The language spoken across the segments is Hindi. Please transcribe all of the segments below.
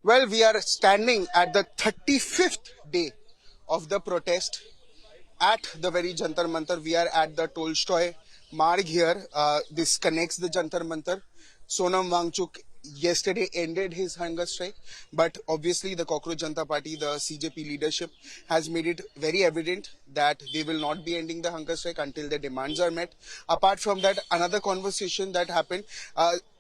Well, we are standing at the 35th day of the protest at the very Jantar Mantar. We are at the Tolstoy Marg here. This connects the Jantar Mantar. Sonam Wangchuk yesterday ended his hunger strike, but obviously the Cockroach Janata Party, the CJP leadership, has made it very evident that they will not be ending the hunger strike until their demands are met. Apart from that, another conversation that happened,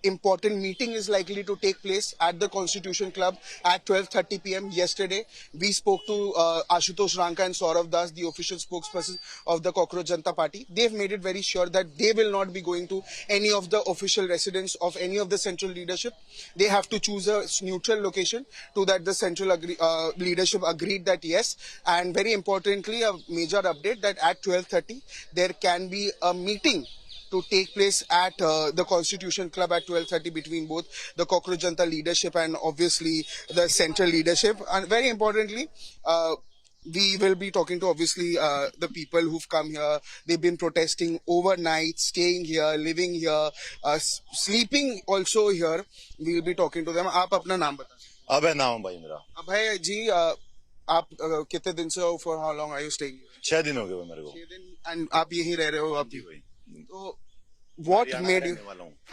important meeting is likely to take place at the Constitution Club at 12:30 p.m. Yesterday, we spoke to Ashutosh Ranka and Saurav Das, the official spokesperson of the Cockroach Janata Party. They've made it very sure that they will not be going to any of the official residence of any of the central leadership. They have to choose a neutral location. To that, the central leadership agreed that yes. And very importantly, a major update that at 12:30 there can be a meeting to take place at the Constitution Club at 12:30 between both the Cockroach Janata leadership and obviously the central leadership. And very importantly, we will be talking to obviously the people who've come here. They've been protesting overnight, staying here, living here, sleeping also here. We will be talking to them. आप अपना नाम बताएं. अभय नाम भाई मेरा. अभय जी, आप कितने दिन से हो? For how long are you staying here? 6 दिन हो गए मेरे को. 6 दिन. And आप यहीं रह रहे हो आप? जी भाई. तो what made you?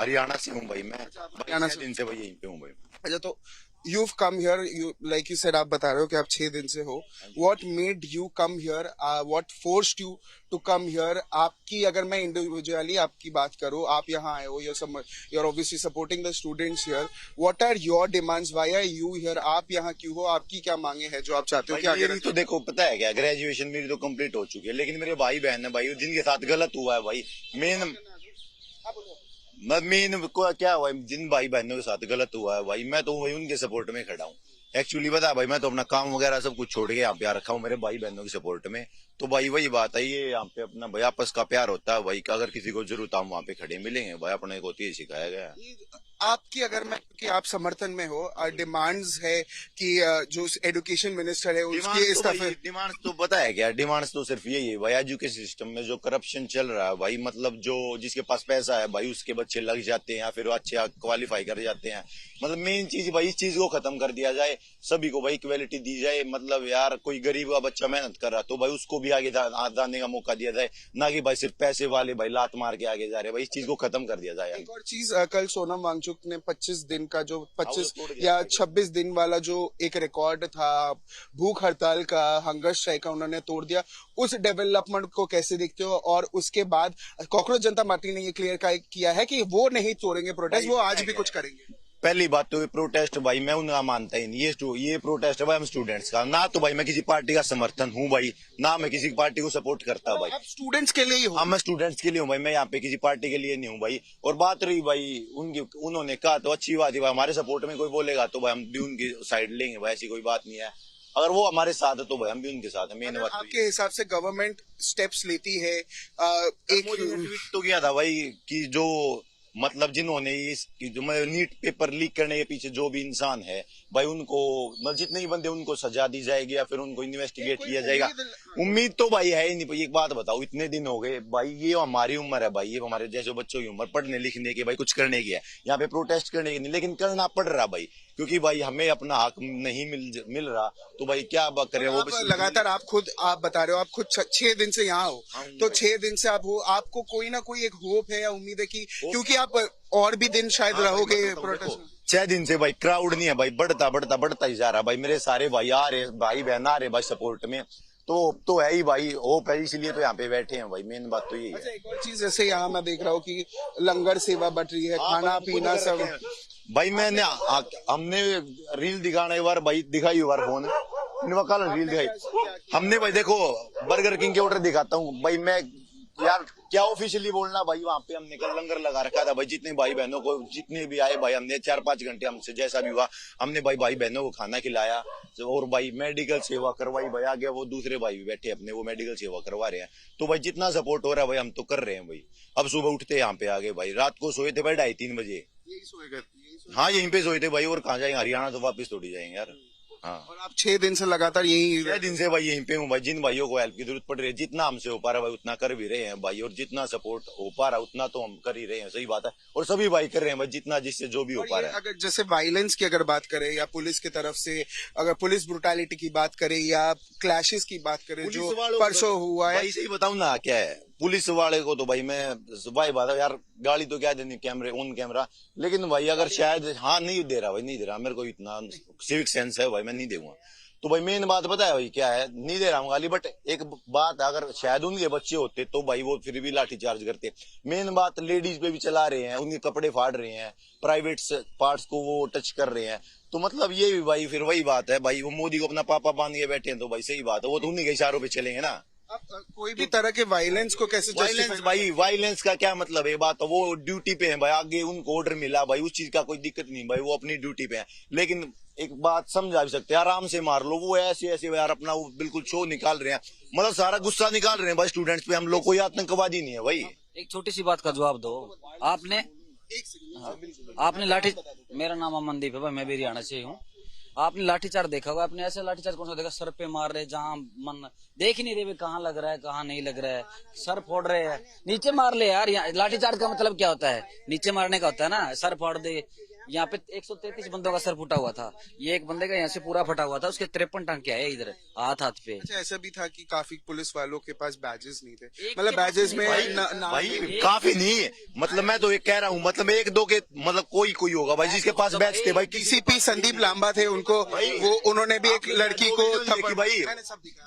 हरियाणा से हूँ भाई मैं. हरियाणा से. 6 दिन से भाई यहीं पे हूँ भाई. अच्छा, तो you've come here, you like you said, आप बता रहे हो कि आप 6 दिन से हो. What made you come here? What forced you to come here? आपकी, अगर मैं individually आपकी बात करूँ, आप यहाँ आए हो, you're obviously supporting the students here. What are your demands? Why are you here? आप यहाँ क्यों हो? आपकी क्या मांगे हैं जो आप चाहते हो कि आगे? मेरी तो देखो पता है क्या, ग्रेजुएशन मेरी तो कंप्लीट हो चुकी है, लेकिन मेरे भाई बहन है भाई जिनके साथ गलत हुआ है भाई. मेन को क्या हुआ, जिन भाई बहनों के साथ गलत हुआ है भाई, मैं तो वही उनके सपोर्ट में खड़ा हूँ. एक्चुअली पता है भाई, मैं तो अपना काम वगैरह सब कुछ छोड़ के यहाँ पे आ रखा हूँ मेरे भाई बहनों के सपोर्ट में. तो भाई वही बात है, ये यहाँ पे अपना भाई आपस का प्यार होता है भाई. अगर किसी को जरूरत हम वहाँ पे खड़े मिलेंगे भाई, अपने को तो ये सिखाया गया. आपकी, अगर मैं कि आप समर्थन में हो, डिमांड्स है कि जो एजुकेशन मिनिस्टर है उसके इस्तीफे. डिमांड्स तो पता है क्या, डिमांड्स तो सिर्फ यही है भाई, एजुकेशन सिस्टम में जो करप्शन चल रहा है भाई, मतलब जो जिसके पास पैसा है भाई उसके बच्चे लग जाते हैं या फिर अच्छे क्वालिफाई कर जाते हैं. मतलब मेन चीज भाई इस चीज को खत्म कर दिया जाए, सभी को भाई इक्वालिटी दी जाए. मतलब यार कोई गरीब का बच्चा मेहनत कर रहा तो भाई उसको भी आगे जाने का मौका दिया जाए, ना कि भाई सिर्फ पैसे वाले भाई लात मार के आगे जा रहे. भाई इस चीज को खत्म कर दिया जाए. एक और चीज, कल सोनम वांगचुक ने 25 दिन का जो 25 या 26 दिन वाला जो एक रिकॉर्ड था भूख हड़ताल का, हंगर स्ट्राइक का, उन्होंने तोड़ दिया. उस डेवलपमेंट को कैसे देखते हो? और उसके बाद कॉकरोच जनता पार्टी ने ये क्लियर किया है कि वो नहीं तोड़ेंगे प्रोटेस्ट, वो आज भी कुछ करेंगे. पहली बात तो ये प्रोटेस्ट भाई मैं उनका मानता ही नहीं. ये प्रोटेस्ट है भाई हम स्टूडेंट्स का. ना तो भाई मैं किसी पार्टी का समर्थन हूँ भाई, ना मैं किसी पार्टी को सपोर्ट करता भाई. आप स्टूडेंट्स के लिए ही हो? हाँ, मैं स्टूडेंट्स के लिए हूँ भाई, मैं यहाँ पे किसी पार्टी के लिए नहीं हूँ भाई. और बात रही भाई उन्होंने कहा तो अच्छी बात है भाई, हमारे सपोर्ट में कोई बोलेगा तो भाई हम भी उनकी साइड लेंगे भाई, ऐसी कोई बात नहीं है. अगर वो हमारे साथ है तो भाई हम भी उनके साथ है. मेन बात आपके हिसाब से गवर्नमेंट स्टेप्स लेती है? एक ट्वीट तो किया था भाई कि जो मतलब जिन्होंने जो नीट पेपर लीक करने के पीछे जो भी इंसान है भाई, उनको मतलब जितने ही बंदे उनको सजा दी जाएगी या फिर उनको इन्वेस्टिगेट किया जाएगा. उम्मीद तो भाई है ही नहीं. एक बात बताओ, इतने दिन हो गए भाई, ये हमारी उम्र है भाई, ये हमारे जैसे बच्चों की उम्र पढ़ने लिखने की भाई, कुछ करने की है, यहाँ पे प्रोटेस्ट करने की नहीं, लेकिन करना पड़ रहा भाई, क्योंकि भाई हमें अपना हक नहीं मिल रहा. तो भाई क्या बात करें, वो लगातार आप बता रहे हो, आप खुद 6 दिन से यहाँ हो, तो 6 दिन से आप हो, आपको कोई ना कोई एक होप है या उम्मीद है कि क्योंकि आप और भी दिन शायद रहोगे प्रोटेस्ट में? 6 दिन से भाई क्राउड नहीं है भाई, बढ़ता ही जा रहा भाई. मेरे सारे भाई आ रहे, भाई बहन आ रहे भाई सपोर्ट में. तो है ही भाई, होप है, इसलिए तो यहाँ पे बैठे हैं भाई. मेन बात तो यही है. अच्छा, एक और चीज, जैसे यहाँ मैं देख रहा हूँ कि लंगर सेवा बढ़ रही है, खाना पीना सब भाई. हमने रील दिखाने बार भाई दिखाई बार फोन कल रील दिखाई हमने भाई. देखो बर्गर किंग के ऑर्डर दिखाता हूँ भाई मैं, यार क्या ऑफिशियली बोलना भाई. वहाँ पे हमने कल लंगर लगा रखा था भाई, जितने भाई बहनों को जितने भी आए भाई, हमने 4-5 घंटे हमसे जैसा भी हुआ हमने भाई बहनों को खाना खिलाया. और भाई मेडिकल सेवा करवाई भाई. आगे वो दूसरे भाई भी बैठे अपने, वो मेडिकल सेवा करवा रहे हैं. तो भाई जितना सपोर्ट हो रहा है भाई हम तो कर रहे हैं भाई. अब सुबह उठते यहाँ पे आ गए भाई, रात को सोए थे भाई 2:30-3 बजे. हाँ, यहीं पे सोए थे भाई. और कहाँ जाएंगे, हरियाणा तो वापिस थोड़ी जाएंगे यार. हाँ। और आप 6 दिन से लगातार यही 6 दिन से भाई यहीं पे हूँ भाई। जिन भाइयों को हेल्प की जरूरत पड़ रही है, जितना हमसे हो पा रहा है भाई उतना कर भी रहे हैं भाई, और जितना सपोर्ट हो पा रहा है उतना तो हम कर ही रहे हैं। सही बात है, और सभी भाई कर रहे हैं भाई, जितना जिससे जो भी हो और पा ये रहा है। अगर जैसे वायलेंस की अगर बात करें या पुलिस की तरफ से, अगर पुलिस ब्रुटैलिटी की बात करें या क्लैशेस की बात करें जो परसों हुआ है, भाई सही बताऊं ना क्या है, पुलिस वाले को तो भाई मैं भाई बात है यार, गाड़ी तो क्या देनी, कैमरे ऑन कैमरा, लेकिन भाई अगर शायद हाँ नहीं दे रहा भाई, नहीं दे रहा, मेरे को इतना सिविक सेंस है भाई, मैं नहीं दूंगा। तो भाई मेन बात पता है भाई क्या है, नहीं दे रहा हूँ गाली, बट एक बात अगर शायद उनके बच्चे होते तो भाई वो फिर भी लाठी चार्ज करते। मेन बात लेडीज पे भी चला रहे हैं, उनके कपड़े फाड़ रहे हैं, प्राइवेट पार्ट्स को वो टच कर रहे हैं, तो मतलब ये भी भाई फिर वही बात है भाई, वो मोदी को अपना पापा बांध के बैठे हैं, तो भाई सही बात है, वो तो उन्हीं के इशारों पे चलेंगे ना। अब कोई भी तरह के वायलेंस को कैसे वायलेंस justify- भाई, वायलेंस का क्या मतलब है, बात वो ड्यूटी पे है भाई, आगे उनको ऑर्डर मिला भाई, उस चीज का कोई दिक्कत नहीं भाई, वो अपनी ड्यूटी पे है। लेकिन एक बात समझा भी सकते हैं, आराम से मार लो, वो ऐसे ऐसे यार अपना वो बिल्कुल शो निकाल रहे हैं, मतलब सारा गुस्सा निकाल रहे हैं भाई स्टूडेंट्स पे। हम लोग कोई आतंकवादी नहीं है भाई। एक छोटी सी बात का जवाब दो। आपने एक सेकंड, आपने लाठी, मेरा नाम अमनदीप है भाई, मैं भी हरियाणा से ही हूँ। आपने लाठीचार्ज देखा होगा, आपने ऐसे लाठीचार्ज कौन सा देखा? सर पे मार रहे, जहाँ मन देख ही नहीं रहे कहाँ लग रहा है कहाँ नहीं लग रहा है, सर फोड़ रहे हैं, नीचे मार ले यार। लाठीचार्ज का मतलब क्या होता है? नीचे मारने का होता है ना, सर फोड़ दे। यहाँ पे 133 बंदों का सर फूटा हुआ था, ये एक बंदे का यहाँ से पूरा फटा हुआ था, उसके 53 टांके आए इधर हाथ पे। अच्छा ऐसा भी था कि काफी पुलिस वालों के पास बैजेस नहीं थे, मतलब बैजेस में भाई काफी नहीं है, मतलब मैं तो एक कह रहा हूँ, मतलब एक दो के मतलब कोई होगा भाई जिसके पास बैच थे भाई। डीसीपी संदीप लांबा थे, उनको वो उन्होंने भी एक लड़की को देखी भाई,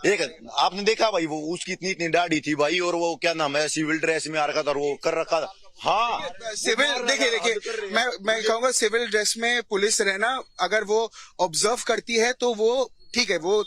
एक आपने देखा भाई, वो उसकी इतनी इतनी दाढ़ी थी भाई, और वो क्या नाम है, सिविल ड्रेस में आ रखा था, और वो कर रखा था। हाँ सिविल, देखिए मैं कहूंगा सिविल ड्रेस में पुलिस रहना, अगर वो ऑब्जर्व करती है तो वो ठीक है, वो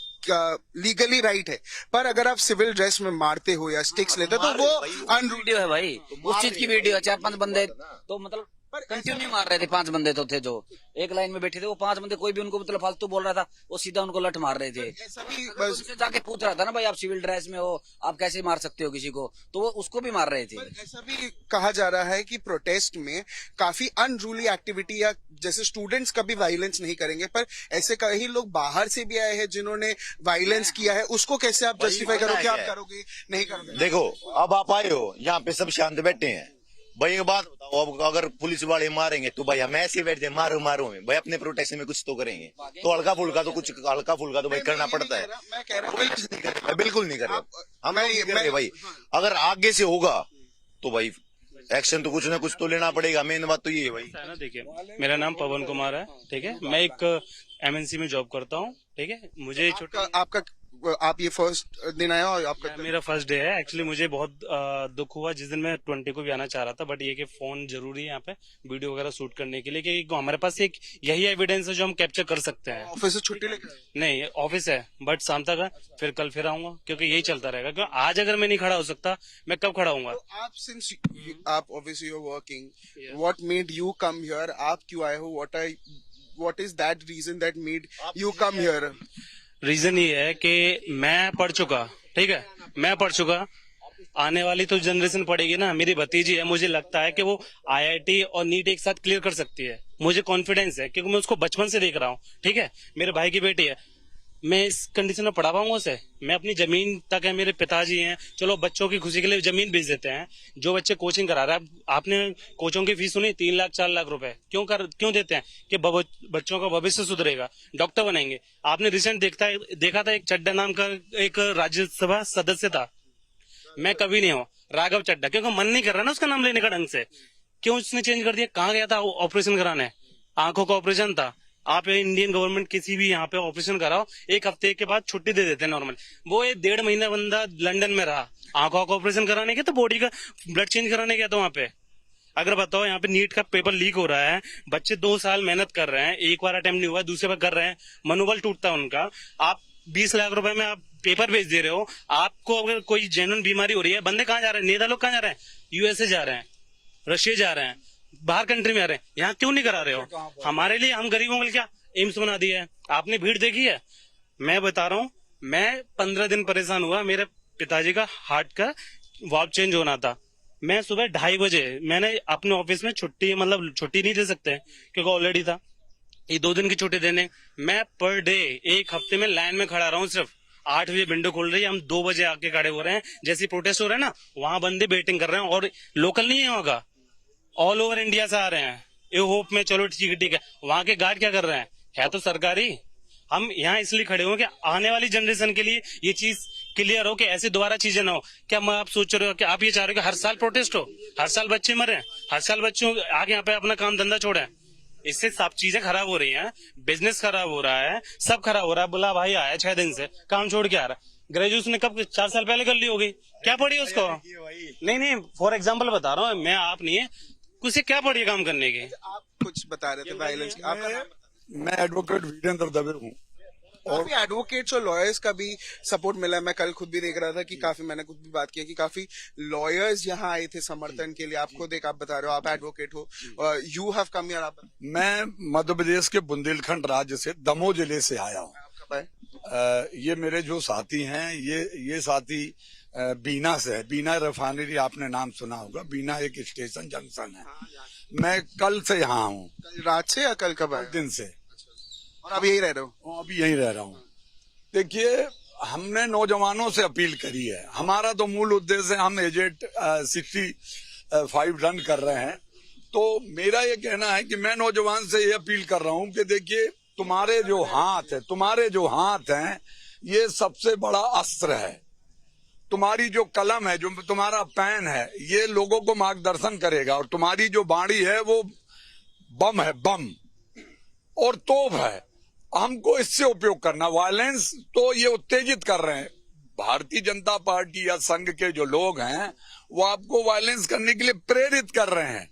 लीगली राइट है, पर अगर आप सिविल ड्रेस में मारते हो या स्टिक्स लेते हो तो वो अनरूल। वीडियो है भाई, उस चीज की वीडियो है। 4-5 बंदे तो मतलब कंटिन्यू मार रहे थे, 5 बंदे तो थे जो एक लाइन में बैठे थे, वो 5 बंदे कोई भी उनको मतलब फालतू बोल रहा था, वो सीधा उनको लठ मार रहे थे। ऐसा भी उससे जाके पूछ रहा था ना भाई, आप सिविल ड्रेस में हो, आप कैसे मार सकते हो किसी को, तो वो उसको भी मार रहे थे। ऐसा भी कहा जा रहा है कि प्रोटेस्ट में काफी अनरूली एक्टिविटी, या जैसे स्टूडेंट्स कभी वायलेंस नहीं करेंगे, पर ऐसे कई लोग बाहर से भी आए हैं जिन्होंने वायलेंस किया है, उसको कैसे आप जस्टिफाई करोगे? आप करोगे नहीं करोगे? देखो अब आप आए हो यहाँ पे, सब शांत बैठे हैं भाई, एक बात बताओ, अब अगर पुलिस वाले मारेंगे तो भाई हम ऐसे बैठते हैं, मारो मारो में भाई, अपने प्रोटेक्शन में कुछ तो करेंगे, तो हल्का फुल्का तो कुछ हल्का फुल्का तो भाई करना पड़ता है। मैं कह रहा हूँ बिल्कुल नहीं कर रहे, हम मैं- लोग नहीं कर रहे मैं- भाई। अगर आगे से होगा तो भाई एक्शन तो कुछ ना कुछ तो लेना पड़ेगा, मेन बात तो ये है भाई। है ना, देखिए मेरा नाम पवन कुमार है, ठीक है, मैं एक एमएनसी में जॉब करता हूँ, ठीक है। मुझे छोटा आपका आप ये फर्स्ट दिन आया और आपका मेरा फर्स्ट डे है। एक्चुअली मुझे बहुत दुख हुआ जिस दिन मैं 20 को भी आना चाह रहा था, बट ये कि फोन जरूरी है यहाँ पे वीडियो वगैरह शूट करने के लिए, कि हमारे पास एक यही एविडेंस है जो हम कैप्चर कर सकते हैं। ऑफिस से छुट्टी लेकर? नहीं, ऑफिस है बट शाम तक है, फिर कल फिर आऊंगा, क्योंकि यही चलता रहेगा। क्योंकि आज अगर मैं नहीं खड़ा हो सकता, मैं कब खड़ा होऊंगा? तो आप सिंस आप obviously you are working, what made you come here? आप क्यों आए हो? What is that reason that made you come here? Reason ये है कि मैं पढ़ चुका, ठीक है, मैं पढ़ चुका, आने वाली तो जनरेशन पढ़ेगी ना, मेरी भतीजी है, मुझे लगता है कि वो आईआईटी और नीट एक साथ क्लियर कर सकती है, मुझे कॉन्फिडेंस है, क्योंकि मैं उसको बचपन से देख रहा हूँ, ठीक है। मेरे भाई की बेटी है, मैं इस कंडीशन में पढ़ा पाऊंगा उसे? मैं अपनी जमीन तक है, मेरे पिताजी हैं, चलो बच्चों की खुशी के लिए जमीन बेच देते हैं। जो बच्चे कोचिंग करा रहे हैं, आपने कोचों की फीस सुनी, 3 लाख 4 लाख रुपए क्यों देते हैं? कि बच्चों का भविष्य सुधरेगा, डॉक्टर बनेंगे। आपने रिसेंट देखा था एक चड्डा नाम का एक राज्यसभा सदस्य था, मैं कभी नहीं हूँ, राघव चड्डा, क्योंकि मन नहीं कर रहा ना उसका नाम लेने का ढंग से। क्यों उसने चेंज कर दिया? कहाँ गया था वो ऑपरेशन कराने? आंखों का ऑपरेशन था। आप इंडियन गवर्नमेंट किसी भी यहाँ पे ऑपरेशन कराओ, 1 हफ्ते के बाद छुट्टी दे देते हैं नॉर्मल। वो 1.5 महीना बंदा लंदन में रहा आंखों का ऑपरेशन कराने के, तो बॉडी का ब्लड चेंज कराने गया था वहाँ पे। अगर बताओ यहाँ पे नीट का पेपर लीक हो रहा है, बच्चे 2 साल मेहनत कर रहे हैं, एक बार अटेम्प्ट नहीं हुआ, दूसरे बार कर रहे हैं, मनोबल टूटता है उनका। आप 20 लाख रुपए में आप पेपर भेज दे रहे हो। आपको अगर कोई जेन्युइन बीमारी हो रही है, बंदे कहाँ जा रहे हैं? नेता लोग कहाँ जा रहे हैं? यूएसए जा रहे हैं, रशिया जा रहे हैं, बाहर कंट्री में आ रहे हैं, यहाँ क्यों नहीं करा रहे हो? हमारे लिए, हम गरीबों के लिए क्या एम्स बना दिया है? आपने भीड़ देखी है? मैं बता रहा हूँ, मैं 15 दिन परेशान हुआ, मेरे पिताजी का हार्ट का वाल्व चेंज होना था। मैं सुबह 2:30 बजे, मैंने अपने ऑफिस में छुट्टी नहीं दे सकते क्योंकि ऑलरेडी था, ये 2 दिन की छुट्टी देने, मैं पर डे 1 हफ्ते में लाइन में खड़ा रहा हूँ। सिर्फ 8 बजे विंडो खोल रही है, हम 2 बजे आके खड़े हो रहे हैं। जैसे प्रोटेस्ट हो रहा है ना, वहां बंदे वेटिंग कर रहे हैं, और लोकल नहीं है वहां का, ऑल ओवर इंडिया से आ रहे हैं ये होप में। चलो ठीक है, वहां के गार्ड क्या कर रहे हैं? है तो सरकारी। हम यहाँ इसलिए खड़े हुए कि आने वाली जनरेशन के लिए ये चीज क्लियर हो कि ऐसी दोबारा चीजें ना हो। क्या मैं आप सोच रहे हो कि आप ये चाह रहे हो कि हर साल प्रोटेस्ट हो, हर साल बच्चे मरे, हर साल बच्चों आगे यहाँ पे अपना काम धंधा छोड़े? इससे सब चीजें खराब हो रही हैं, बिजनेस खराब हो रहा है, सब खराब हो रहा है। बुला भाई आया 6 दिन से काम छोड़ के आ रहा है। ग्रेजुएशन ने कब 4 साल पहले कर ली होगी, क्या पड़ी उसको? नहीं, फॉर एग्जाम्पल बता रहा हूँ मैं, आप नहीं है, उसे क्या पड़ी काम करने की? आप कुछ बता रहे थे वायलेंस की, आपका नाम बताइए। मैं एडवोकेट वीरेंद्र दवे हूँ। काफी एडवोकेट्स और लॉयर्स का भी सपोर्ट मिला है। मैं कल खुद भी देख रहा था कि काफी, मैंने खुद भी बात की कि काफी लॉयर्स यहाँ आए थे समर्थन के लिए। आप खुद एक, आप बता रहे हो आप एडवोकेट हो, यू हैव कम हियर। आप मैं मध्य प्रदेश के बुंदेलखंड राज्य से दमोह जिले से आया हूँ। कब आए? ये मेरे जो साथी हैं, ये साथी बीना से है। बीना रिफाइनरी आपने नाम सुना होगा, बीना एक स्टेशन जंक्शन है। मैं कल से यहाँ हूँ। कल रात से या कल कब आए? दिन से, और आप यही रह रहे हो? अभी यहीं रह रहा हूँ। देखिए, हमने नौजवानों से अपील करी है। हमारा तो मूल उद्देश्य है, हम एजेड 65 रन कर रहे हैं। तो मेरा ये कहना है कि मैं नौजवान से ये अपील कर रहा हूँ कि देखिए, तुम्हारे जो हाथ हैं, ये सबसे बड़ा अस्त्र है। तुम्हारी जो कलम है, जो तुम्हारा पेन है, ये लोगों को मार्गदर्शन करेगा। और तुम्हारी जो बाणी है, वो बम है, बम और तोप है। हमको इससे उपयोग करना। वायलेंस तो ये उत्तेजित कर रहे हैं। भारतीय जनता पार्टी या संघ के जो लोग हैं, वो आपको वायलेंस करने के लिए प्रेरित कर रहे हैं।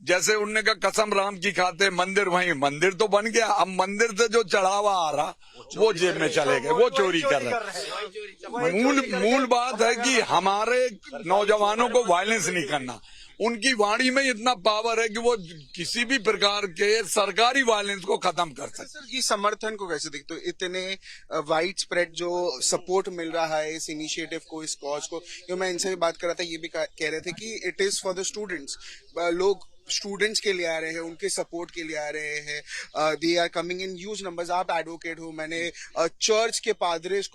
जैसे उनने कहा कसम राम की खाते मंदिर, वहीं मंदिर तो बन गया, अब मंदिर से जो चढ़ावा आ रहा वो जेब में चले गए, वो चोरी कर रहे हैं। मूल बात है कि हमारे नौजवानों को वायलेंस नहीं करना। उनकी वाणी में इतना पावर है कि वो किसी भी प्रकार के सरकारी वायलेंस को खत्म कर सकते। सर, ये समर्थन को कैसे देखते हो? इतने वाइड स्प्रेड जो सपोर्ट मिल रहा है इस इनिशिएटिव को, इस कॉज को। क्यों मैं इनसे भी बात कर रहा था, ये भी कह रहे थे कि it is for the students. लोग स्टूडेंट्स के लिए आ रहे हैं, उनके सपोर्ट के लिए आ रहे हैं। They are coming in huge numbers. आप एडवोकेट हो, मैंने चर्च के फादर्स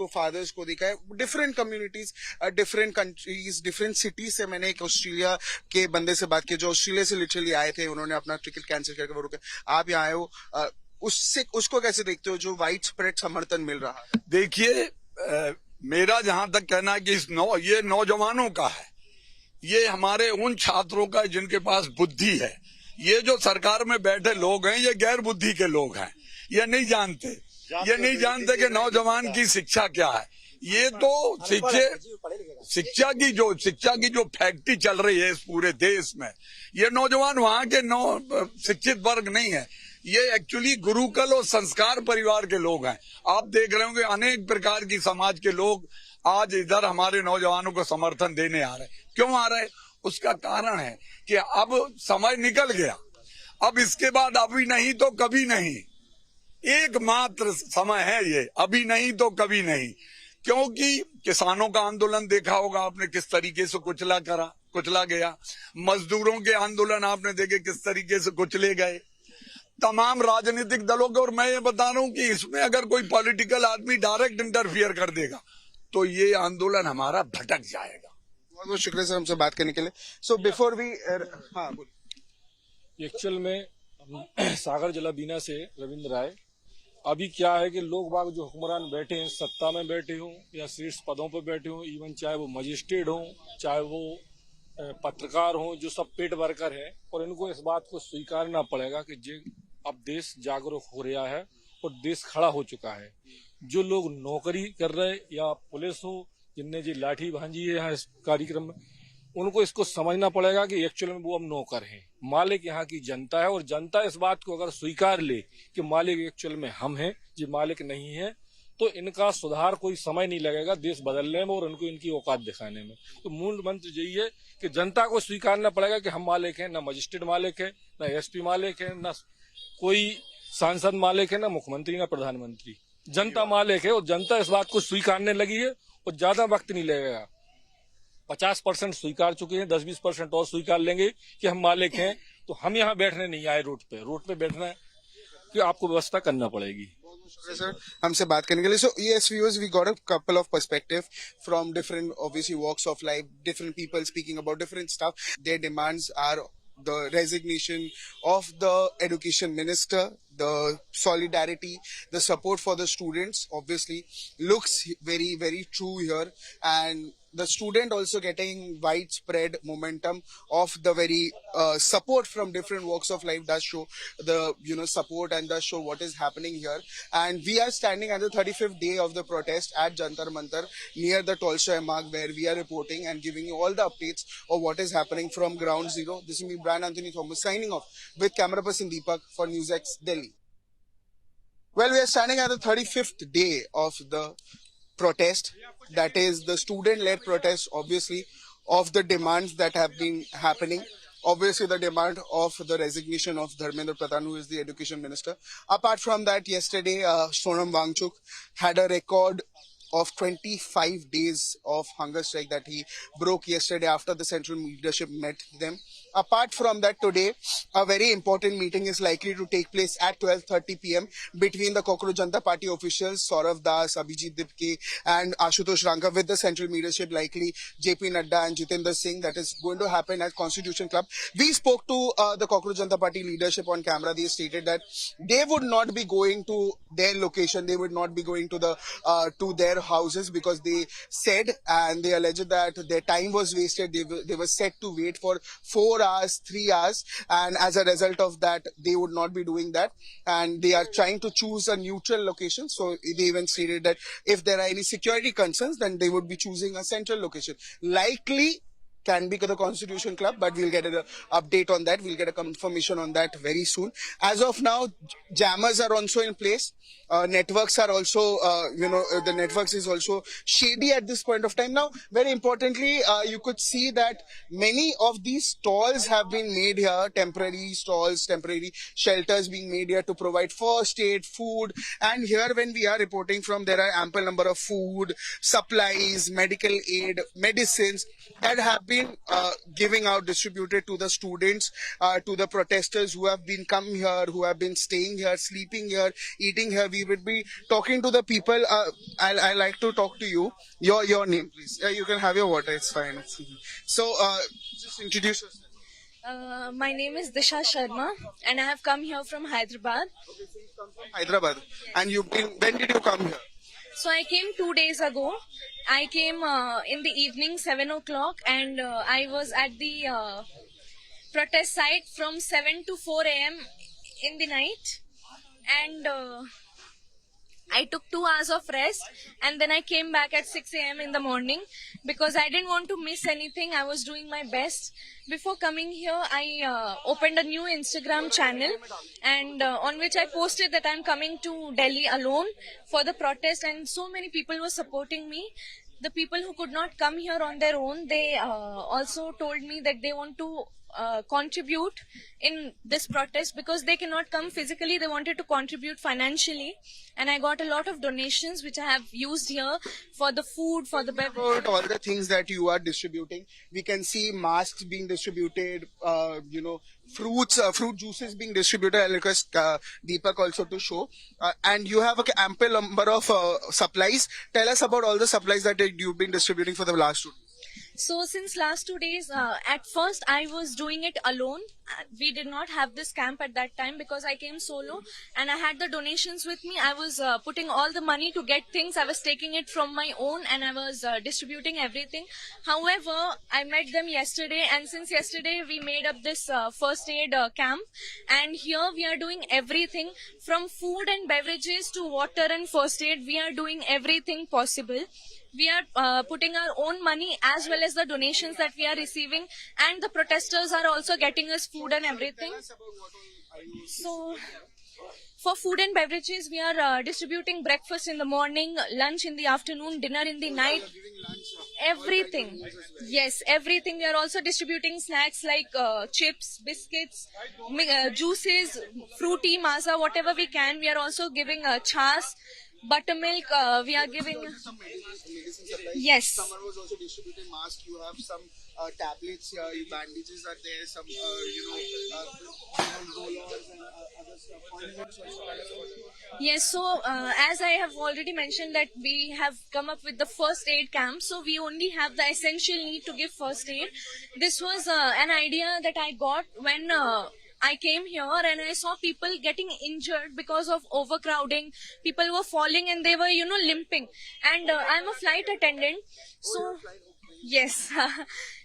को देखा है। Different communities, different countries, different cities से। मैंने एक ऑस्ट्रेलिया के बंदे से बात की जो ऑस्ट्रेलिया से लिटरली आए थे, उन्होंने अपना टिकट कैंसिल करके वो रुके। आप यहाँ आए हो, उसको कैसे देखते हो जो वाइड स्प्रेड समर्थन मिल रहा है? देखिए, मेरा जहां तक कहना है कि ये नौजवानों का है, ये हमारे उन छात्रों का जिनके पास बुद्धि है। ये जो सरकार में बैठे लोग हैं, ये गैर बुद्धि के लोग हैं। ये नहीं जानते कि नौजवान की शिक्षा क्या है। ये तो शिक्षा की जो फैक्ट्री चल रही है इस पूरे देश में, ये नौजवान वहां के शिक्षित वर्ग नहीं है। ये एक्चुअली गुरुकुल और संस्कार परिवार के लोग हैं। आप देख रहे होंगे अनेक प्रकार की समाज के लोग आज इधर हमारे नौजवानों को समर्थन देने आ रहे हैं। क्यों आ रहे हैं? उसका कारण है कि अब समय निकल गया। अब इसके बाद अभी नहीं तो कभी नहीं, एकमात्र समय है ये, अभी नहीं तो कभी नहीं। क्योंकि किसानों का आंदोलन देखा होगा आपने, किस तरीके से कुचला गया। मजदूरों के आंदोलन आपने देखे किस तरीके से कुचले गए। तमाम राजनीतिक दलों के। और मैं ये बता रहा हूं कि इसमें अगर कोई पॉलिटिकल आदमी डायरेक्ट इंटरफियर कर देगा तो ये आंदोलन हमारा भटक जाएगा। बहुत बहुत शुक्रिया सर हमसे बात करने के लिए। सो बिफोर वी, हाँ बोलिए। एक्चुअल में सागर जिला बीना से रविंद्र राय। अभी क्या है कि लोग बाग जो हुक्मरान बैठे हैं, सत्ता में बैठे हों या शीर्ष पदों पर बैठे हों, इवन चाहे वो मजिस्ट्रेट हों, चाहे वो पत्रकार हों, जो सब पेट वर्कर हैं, और इनको इस बात को स्वीकारना पड़ेगा कि अब देश जागरूक हो रहा है और देश खड़ा हो चुका है। जो लोग नौकरी कर रहे या पुलिस हो, जिनने जी लाठी भांजी है यहाँ इस कार्यक्रम में, उनको इसको समझना पड़ेगा कि एक्चुअल में वो अब नौकर हैं। मालिक यहाँ की जनता है, और जनता इस बात को अगर स्वीकार ले कि मालिक एक्चुअल में हम हैं, जी मालिक नहीं है, तो इनका सुधार कोई समय नहीं लगेगा देश बदलने में और उनको इनकी औकात दिखाने में। तो मूल मंत्र यही है कि जनता को स्वीकारना पड़ेगा कि हम मालिक हैं। न मजिस्ट्रेट मालिक है, न एसपी मालिक है, न कोई सांसद मालिक है, न मुख्यमंत्री, न प्रधानमंत्री। जनता मालिक है, और जनता इस बात को स्वीकारने लगी है और ज्यादा वक्त नहीं लगेगा। 50% स्वीकार चुके हैं, 10-20% और स्वीकार लेंगे कि हम मालिक हैं। तो हम यहाँ बैठने नहीं आए रोड पे बैठना की आपको व्यवस्था करना पड़ेगी। सर हमसे बात करने के लिए. So yes viewers, we got a couple of perspective from different obviously walks of life, different people speaking about different stuff. Their demands are the resignation of the education minister, the solidarity, the support for the students obviously looks very very true here, and the student also getting widespread momentum of the very support from different walks of life does show the support and does show what is happening here. And we are standing at the 35th day of the protest at Jantar Mantar near the Tolstoy Marg, where we are reporting and giving you all the updates of what is happening from ground zero. This is me, Brian Anthony Thomas, signing off with camera person Deepak for NewsX Delhi. Well, we are standing at the 35th day of the protest, that is the student-led protest, obviously, of the demands that have been happening. Obviously, the demand of the resignation of Dharmendra Pradhan, who is the education minister. Apart from that, yesterday, Sonam Wangchuk had a record of 25 days of hunger strike that he broke yesterday after the central leadership met them. Apart from that, today, a very important meeting is likely to take place at 12:30 p.m. between the Cockroach Janata Party officials, Saurav Das, Abhijit Dipke and Ashutosh Ranka with the central leadership, likely JP Nadda and Jitendra Singh. That is going to happen at Constitution Club. We spoke to the Cockroach Janata Party leadership on camera. They stated that they would not be going to their location. They would not be going to their houses, because they said and they alleged that their time was wasted. They were set to wait for 4 hours, 3 hours, and as a result of that, they would not be doing that, and they are trying to choose a neutral location. So they even stated that if there are any security concerns, then they would be choosing a central location. Likely can be the Constitution Club, but we'll get an update on that. We'll get a confirmation on that very soon. As of now, jammers are also in place. Networks are also, the networks is also shady at this point of time. Now, very importantly, you could see that many of these stalls have been made here, temporary stalls, temporary shelters being made here to provide first aid, food. And here when we are reporting from, there are ample number of food, supplies, medical aid, medicines that have been giving out, distributed to the students, to the protesters who have been come here, who have been staying here, sleeping here, eating here. We would be talking to the people. I like to talk to you. Your name, please. You can have your water. It's fine. So, just introduce yourself. My name is Disha Sharma, and I have come here from Hyderabad. Okay, so you come from Hyderabad, and you've been. When did you come here? So I came 2 days ago. I came in the evening, 7 o'clock, and I was at the protest site from 7 to 4 a.m. in the night. And I took 2 hours of rest, and then I came back at 6 a.m. in the morning because I didn't want to miss anything. I was doing my best. Before coming here, I opened a new Instagram channel, and on which I posted that I'm coming to Delhi alone for the protest, and so many people were supporting me. The people who could not come here on their own, they also told me that they want to contribute in this protest because they cannot come physically. They wanted to contribute financially, and I got a lot of donations which I have used here for the food, for the beverages. About all the things that you are distributing, we can see masks being distributed, fruit juices being distributed. I'll request Deepak also to show, and you have an ample number of supplies. Tell us about all the supplies that you've been distributing for the last 2 days. So since last 2 days, at first I was doing it alone. We did not have this camp at that time because I came solo and I had the donations with me. I was putting all the money to get things. I was taking it from my own and I was distributing everything. However, I met them yesterday, and since yesterday we made up this first aid camp, and here we are doing everything from food and beverages to water and first aid. We are doing everything possible. We are putting our own money as well as the donations that we are receiving, and the protesters are also getting us food and everything. So, for food and beverages, we are distributing breakfast in the morning, lunch in the afternoon, dinner in the night. Everything. Yes, everything. We are also distributing snacks like chips, biscuits, juices, fruity, masa, whatever we can. We are also giving chas, buttermilk. We are giving. Yes. Someone was also distributing masks. You have some tablets here. Bandages are there. Some roll-ons and other Yes, so as I have already mentioned that we have come up with the first aid camp, so we only have the essential need to give first aid. This was an idea that I got when I came here and I saw people getting injured because of overcrowding. People were falling and they were, limping. And I'm a flight attendant, so yes.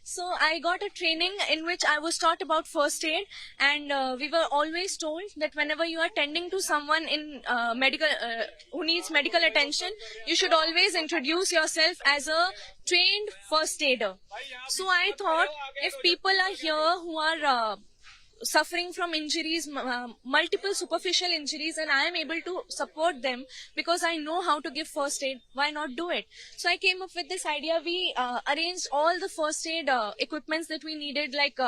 So I got a training in which I was taught about first aid, and we were always told that whenever you are tending to someone in who needs medical attention, you should always introduce yourself as a trained first aider. So I thought if people are here who are suffering from injuries, multiple superficial injuries, and I am able to support them because I know how to give first aid, why not do it? So I came up with this idea. We arranged all the first aid equipments that we needed, like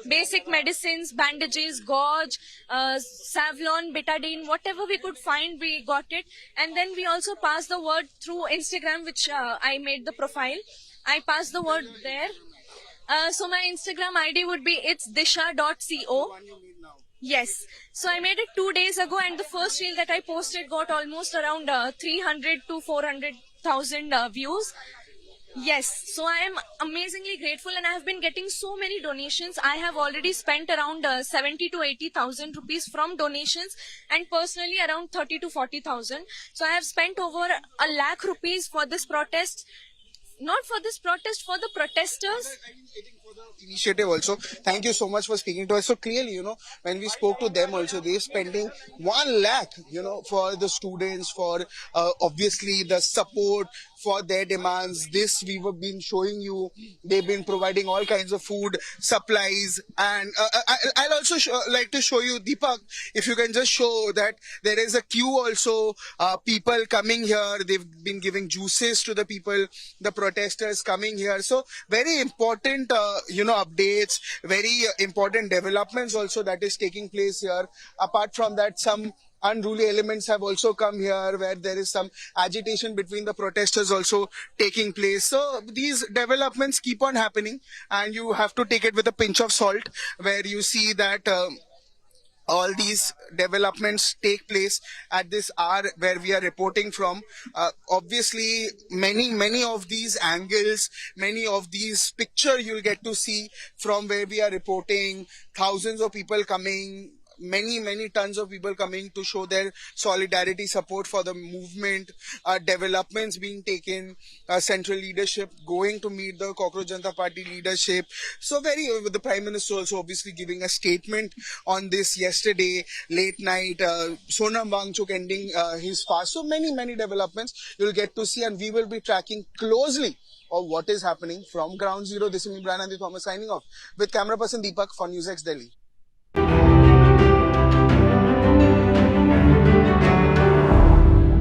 basic medicines, bandages, gauze, Savlon, betadine, whatever we could find, we got it. And then we also passed the word through Instagram, which I made the profile. I passed the word there. So my Instagram ID would be itsdisha.co. Yes. So I made it 2 days ago, and the first reel that I posted got almost around 300 to 400,000 views. Yes. So I am amazingly grateful, and I have been getting so many donations. I have already spent around 70 to 80,000 rupees from donations, and personally around 30 to 40,000. So I have spent over ₹1,00,000 for this protest. Not for this protest, for the protesters. Initiative also. Thank you so much for speaking to us. So clearly, when we spoke to them also, they're spending 1 lakh, for the students, for obviously the support for their demands. This we have been showing you. They've been providing all kinds of food, supplies, and I'll also like to show you, Deepak, if you can just show that there is a queue also, people coming here. They've been giving juices to the people, the protesters coming here. So very important, updates, very important developments also that is taking place here. Apart from that, some unruly elements have also come here where there is some agitation between the protesters also taking place. So these developments keep on happening, and you have to take it with a pinch of salt, where you see that all these developments take place at this hour where we are reporting from. Obviously, many of these angles, many of these picture you'll get to see from where we are reporting. Thousands of people coming, many tons of people coming to show their solidarity, support for the movement, developments being taken, central leadership going to meet the Cockroach Janata Party leadership. So the Prime Minister also obviously giving a statement on this yesterday, late night, Sonam Wangchuk ending his fast. So many developments you'll get to see, and we will be tracking closely of what is happening from ground zero. This is me, Brian Andy Thomas, signing off with camera person Deepak for NewsX Delhi.